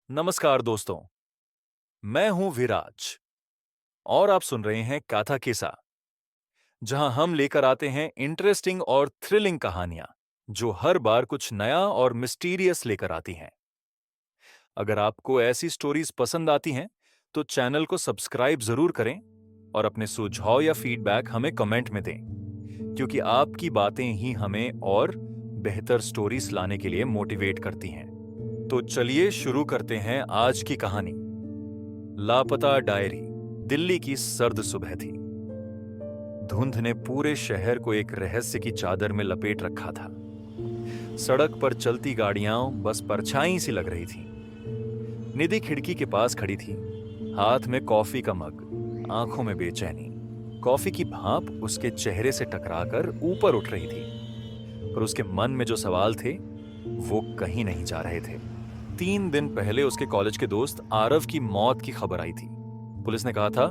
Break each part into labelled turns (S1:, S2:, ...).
S1: नमस्कार दोस्तों, मैं हूं विराज और आप सुन रहे हैं काथा केसा, जहां हम लेकर आते हैं इंटरेस्टिंग और थ्रिलिंग कहानियां जो हर बार कुछ नया और मिस्टीरियस लेकर आती हैं। अगर आपको ऐसी स्टोरीज पसंद आती हैं, तो चैनल को सब्सक्राइब जरूर करें और अपने सुझाव या फीडबैक हमें कमेंट में दें, क्योंकि आपकी बातें ही हमें और बेहतर स्टोरीज लाने के लिए मोटिवेट करती हैं। तो चलिए शुरू करते हैं आज की कहानी। लापता डायरी। दिल्ली की सर्द सुबह थी। धुंध ने पूरे शहर को एक रहस्य की चादर में लपेट रखा था। सड़क पर चलती गाड़ियां बस परछाई सी लग रही थीं। निधि खिड़की के पास खड़ी थी, हाथ में कॉफी का मग, आंखों में बेचैनी। कॉफी की भाप उसके चेहरे से टकराकर ऊपर उठ रही थी, पर उसके मन में जो सवाल थे वो कहीं नहीं जा रहे थे। 3 दिन पहले उसके कॉलेज के दोस्त आरव की मौत की खबर आई थी। पुलिस ने कहा था,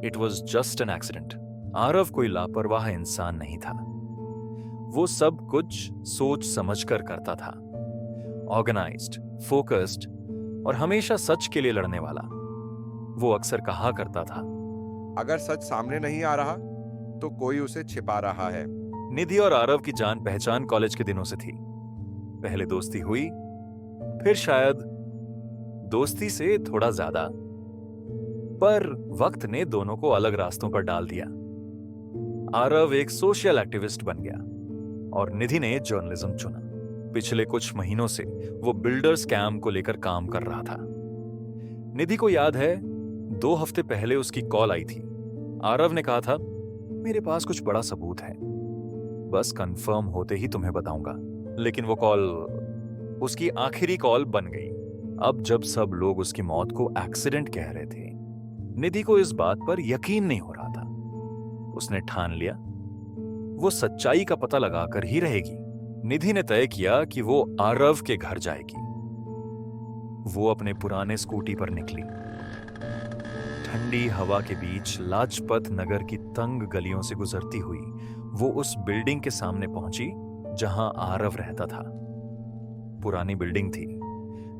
S1: it was just an accident. Aarav कोई लापरवाह इंसान नहीं था। वो सब कुछ सोच समझकर करता था। ऑर्गेनाइज्ड, फोकस्ड और हमेशा सच के लिए लड़ने वाला। वो अक्सर कहा करता था,
S2: अगर सच सामने नहीं आ रहा तो कोई उसे छिपा रहा है।
S1: निधि और आरव की जान पहचान कॉलेज के दिनों से थी। पहले दोस्ती हुई, फिर शायद दोस्ती से थोड़ा ज्यादा, पर वक्त ने दोनों को अलग रास्तों पर डाल दिया। आरव एक सोशल एक्टिविस्ट बन गया और निधि ने जर्नलिज्म चुना। पिछले कुछ महीनों से वो बिल्डर स्कैम को लेकर काम कर रहा था। निधि को याद है, 2 हफ्ते पहले उसकी कॉल आई थी। आरव ने कहा था, मेरे पास कुछ बड़ा सबूत है, बस कंफर्म होते ही तुम्हें बताऊंगा। लेकिन वो कॉल उसकी आखिरी कॉल बन गई। अब जब सब लोग उसकी मौत को एक्सीडेंट कह रहे थे, निधि को इस बात पर यकीन नहीं हो रहा था। उसने ठान लिया, वो सच्चाई का पता लगाकर ही रहेगी। निधि ने तय किया कि वो आरव के घर जाएगी। वो अपने पुराने स्कूटी पर निकली। ठंडी हवा के बीच लाजपत नगर की तंग गलियों से गुजरती हुई वो उस बिल्डिंग के सामने पहुंची जहां आरव रहता था। पुरानी बिल्डिंग थी,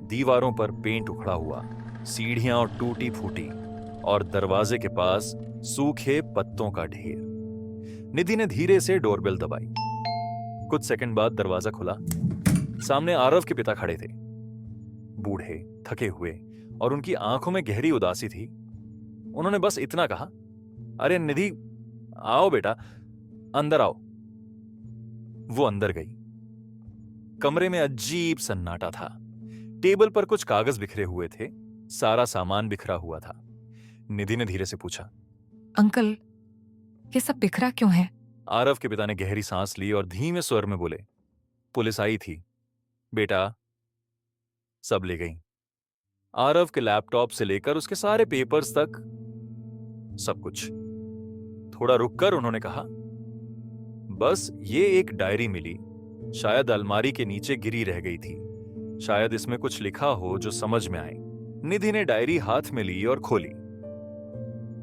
S1: दीवारों पर पेंट उखड़ा हुआ, सीढ़ियां टूटी फूटी और दरवाजे के पास सूखे पत्तों का ढेर। निधि ने धीरे से डोरबेल दबाई। कुछ सेकंड बाद दरवाजा खुला। सामने आरव के पिता खड़े थे, बूढ़े, थके हुए और उनकी आंखों में गहरी उदासी थी। उन्होंने बस इतना कहा, अरे निधि, आओ बेटा, अंदर आओ। वो अंदर गई। कमरे में अजीब सन्नाटा था। टेबल पर कुछ कागज बिखरे हुए थे, सारा सामान बिखरा हुआ था। निधि ने धीरे से पूछा,
S3: अंकल, ये सब बिखरा क्यों है?
S1: आरव के पिता ने गहरी सांस ली और धीमे स्वर में बोले, पुलिस आई थी बेटा, सब ले गई। आरव के लैपटॉप से लेकर उसके सारे पेपर्स तक, सब कुछ। थोड़ा रुककर उन्होंने कहा, बस ये एक डायरी मिली, शायद अलमारी के नीचे गिरी रह गई थी। शायद इसमें कुछ लिखा हो जो समझ में आए। निधि ने डायरी हाथ में ली और खोली।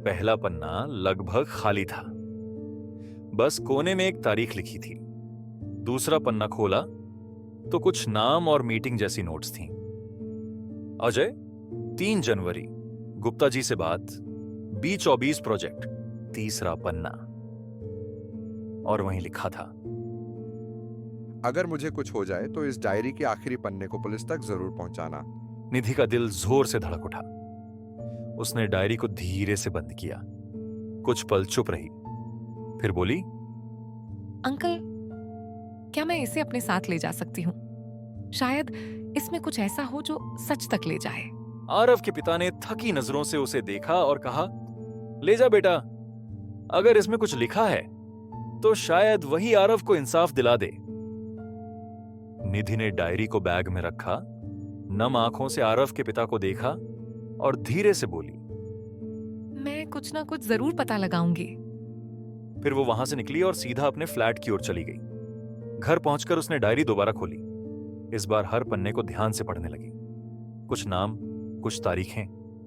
S1: पहला पन्ना लगभग खाली था, बस कोने में एक तारीख लिखी थी। दूसरा पन्ना खोला तो कुछ नाम और मीटिंग जैसी नोट्स थीं। अजय, 3 जनवरी, गुप्ता जी से बात, B24 प्रोजेक्ट। तीसरा पन्ना, और वहीं लिखा था,
S2: अगर मुझे कुछ हो जाए तो इस डायरी के आखिरी पन्ने को पुलिस तक जरूर पहुंचाना।
S1: निधि का दिल जोर से धड़क उठा। उसने डायरी को धीरे से बंद किया। कुछ पल चुप रही, फिर बोली,
S3: अंकल, क्या मैं इसे अपने साथ ले जा सकती हूँ? शायद इसमें कुछ ऐसा हो जो सच तक ले जाए।
S1: आरव के पिता ने थकी नजरों से उसे देखा और कहा, ले जा बेटा, अगर इसमें कुछ लिखा है तो शायद वही आरव को इंसाफ दिला दे। निधि ने डायरी को बैग में रखा, नम आंखों से आरव के पिता को देखा और धीरे से बोली,
S3: मैं कुछ ना कुछ जरूर पता लगाऊंगी।
S1: फिर वो वहां से निकली और सीधा अपने फ्लैट की ओर चली गई। घर पहुंचकर उसने डायरी दोबारा खोली। इस बार हर पन्ने को ध्यान से पढ़ने लगी। कुछ नाम, कुछ तारीखें,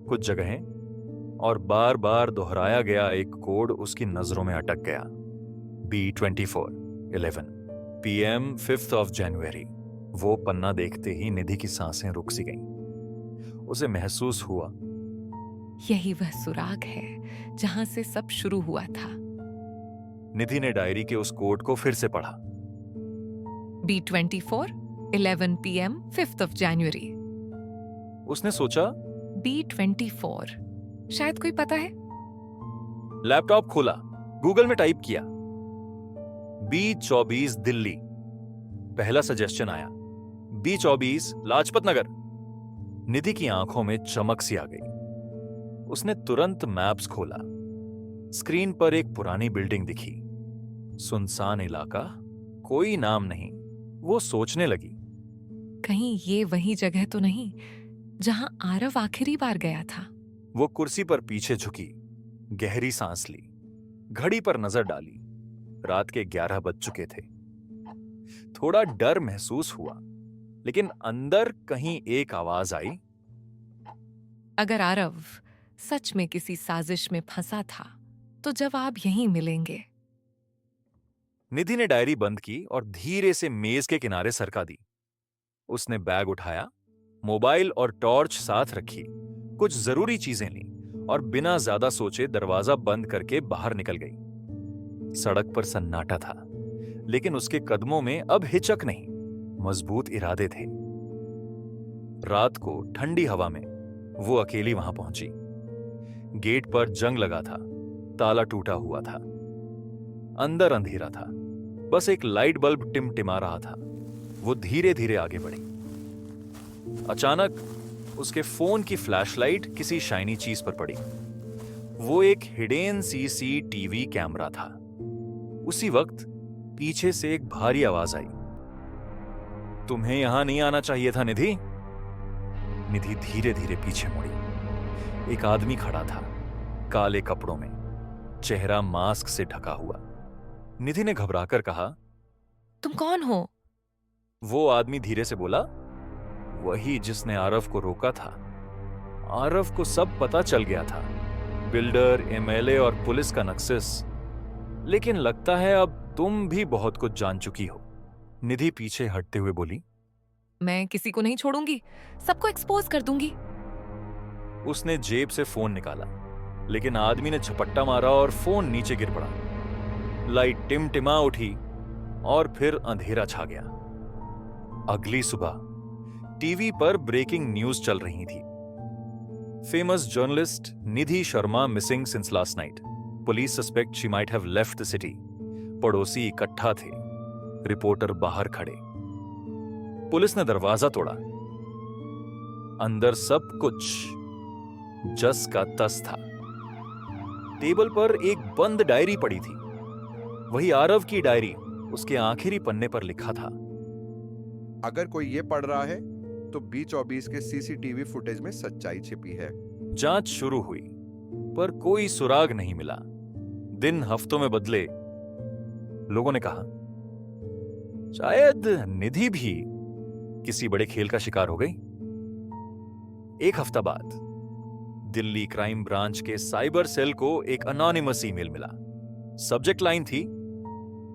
S1: कुछ जगहें, और बार बार दोहराया गया एक कोड उसकी नजरों में अटक गया। B24 11 PM 5th of January। वो पन्ना देखते ही निधि की सांसें रुक सी गईं। उसे महसूस हुआ
S3: यही वह सुराग है जहां से सब शुरू हुआ था।
S1: निधि ने डायरी के उस कोड को फिर से पढ़ा।
S3: B24 11 PM 5th of January।
S1: उसने सोचा,
S3: B24 शायद कोई पता है।
S1: लैपटॉप खोला, गूगल में टाइप किया B24 दिल्ली। पहला सजेशन आया, B24 लाजपत नगर। निधि की आंखों में चमक सी आ गई। उसने तुरंत मैप्स खोला। स्क्रीन पर एक पुरानी बिल्डिंग दिखी, सुनसान इलाका, कोई नाम नहीं। वो सोचने लगी,
S3: कहीं ये वही जगह तो नहीं जहां आरव आखिरी बार गया था।
S1: वो कुर्सी पर पीछे झुकी, गहरी सांस ली, घड़ी पर नजर डाली। रात के 11 बज चुके थे। थोड़ा डर महसूस हुआ, लेकिन अंदर कहीं एक आवाज आई,
S3: अगर आरव सच में किसी साजिश में फंसा था तो जवाब यहीं मिलेंगे।
S1: निधि ने डायरी बंद की और धीरे से मेज के किनारे सरका दी। उसने बैग उठाया, मोबाइल और टॉर्च साथ रखी, कुछ जरूरी चीजें ली और बिना ज्यादा सोचे दरवाजा बंद करके बाहर निकल गई। सड़क पर सन्नाटा था, लेकिन उसके कदमों में अब हिचक नहीं, मजबूत इरादे थे। रात को ठंडी हवा में वो अकेली वहां पहुंची। गेट पर जंग लगा था, ताला टूटा हुआ था। अंदर अंधेरा था, बस एक लाइट बल्ब टिमटिमा रहा था। वो धीरे धीरे आगे बढ़ी। अचानक उसके फोन की फ्लैशलाइट किसी शाइनी चीज पर पड़ी। वो एक हिडन CCTV कैमरा था। उसी वक्त पीछे से एक भारी आवाज आई, तुम्हें यहां नहीं आना चाहिए था निधि। निधि धीरे धीरे पीछे मुड़ी। एक आदमी खड़ा था, काले कपड़ों में, चेहरा मास्क से ढका हुआ। निधि ने घबराकर कहा,
S3: तुम कौन हो?
S1: वो आदमी धीरे से बोला, वही जिसने आरव को रोका था। आरव को सब पता चल गया था, बिल्डर, MLA और पुलिस का नक्सस। लेकिन लगता है अब तुम भी बहुत कुछ जान चुकी हो। निधि पीछे हटते हुए बोली,
S3: मैं किसी को नहीं छोड़ूंगी, सबको एक्सपोज कर दूंगी।
S1: उसने जेब से फोन निकाला, लेकिन आदमी ने झपट्टा मारा और फोन नीचे गिर पड़ा। लाइट टिमटिमा उठी और फिर अंधेरा छा गया। अगली सुबह टीवी पर ब्रेकिंग न्यूज चल रही थी। Famous journalist Nidhi Sharma missing since last night. Police suspect she might have left the city. पड़ोसी इकट्ठा थे, रिपोर्टर बाहर खड़े। पुलिस ने दरवाजा तोड़ा। अंदर सब कुछ जस का तस था। टेबल पर एक बंद डायरी पड़ी थी, वही आरव की डायरी। उसके आखिरी पन्ने पर लिखा था,
S2: अगर कोई ये पढ़ रहा है तो B24 के CCTV फुटेज में सच्चाई छिपी है।
S1: जांच शुरू हुई, पर कोई सुराग नहीं मिला। दिन हफ्तों में बदले। लोगों ने कहा, शायद निधि भी किसी बड़े खेल का शिकार हो गई। एक हफ्ता बाद दिल्ली क्राइम ब्रांच के साइबर सेल को एक अनोनिमस ईमेल मिला। सब्जेक्ट लाइन थी,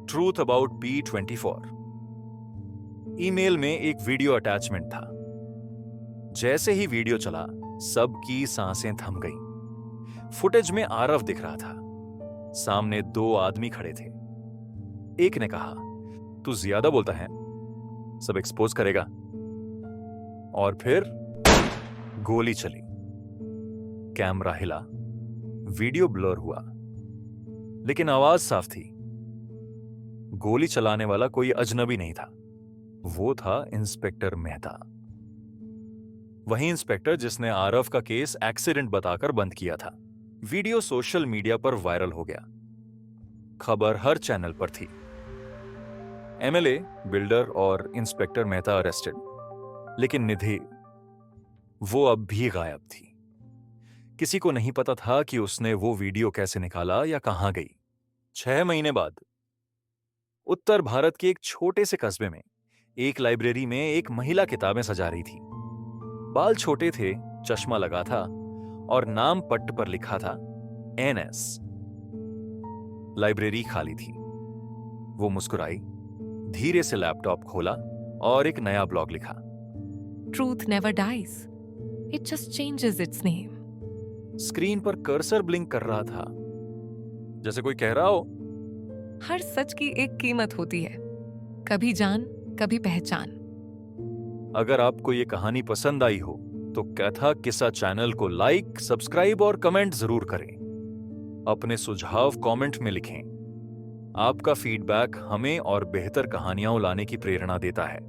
S1: ट्रूथ अबाउट B24। ईमेल में एक वीडियो अटैचमेंट था। जैसे ही वीडियो चला, सबकी सांसें थम गईं। फुटेज में आरव दिख रहा था। सामने 2 आदमी खड़े थे। एक ने कहा, तू ज्यादा बोलता है, सब एक्सपोज करेगा। और फिर गोली चली। कैमरा हिला, वीडियो ब्लर हुआ, लेकिन आवाज साफ थी। गोली चलाने वाला कोई अजनबी नहीं था, वो था इंस्पेक्टर मेहता। वही इंस्पेक्टर जिसने आरव का केस एक्सीडेंट बताकर बंद किया था। वीडियो सोशल मीडिया पर वायरल हो गया। खबर हर चैनल पर थी। MLA, बिल्डर और इंस्पेक्टर मेहता अरेस्टेड। लेकिन निधि, वो अब भी गायब थी। किसी को नहीं पता था कि उसने वो वीडियो कैसे निकाला या कहां गई। 6 महीने बाद उत्तर भारत के एक छोटे से कस्बे में एक लाइब्रेरी में एक महिला किताबें सजा रही थी। बाल छोटे थे, चश्मा लगा था और नाम पट्ट पर लिखा था NS। लाइब्रेरी खाली थी। वो मुस्कुराई, धीरे से लैपटॉप खोला और एक नया ब्लॉग लिखा।
S3: Truth never dies, it just changes its name.
S1: Screen पर कर्सर ब्लिंक कर रहा था, जैसे कोई कह रहा हो,
S3: हर सच की एक कीमत होती है, कभी जान कभी पहचान।
S1: अगर आपको ये कहानी पसंद आई हो तो कथा किस्सा चैनल को लाइक, सब्सक्राइब और कमेंट जरूर करें। अपने सुझाव कमेंट में लिखें। आपका फीडबैक हमें और बेहतर कहानियां लाने की प्रेरणा देता है।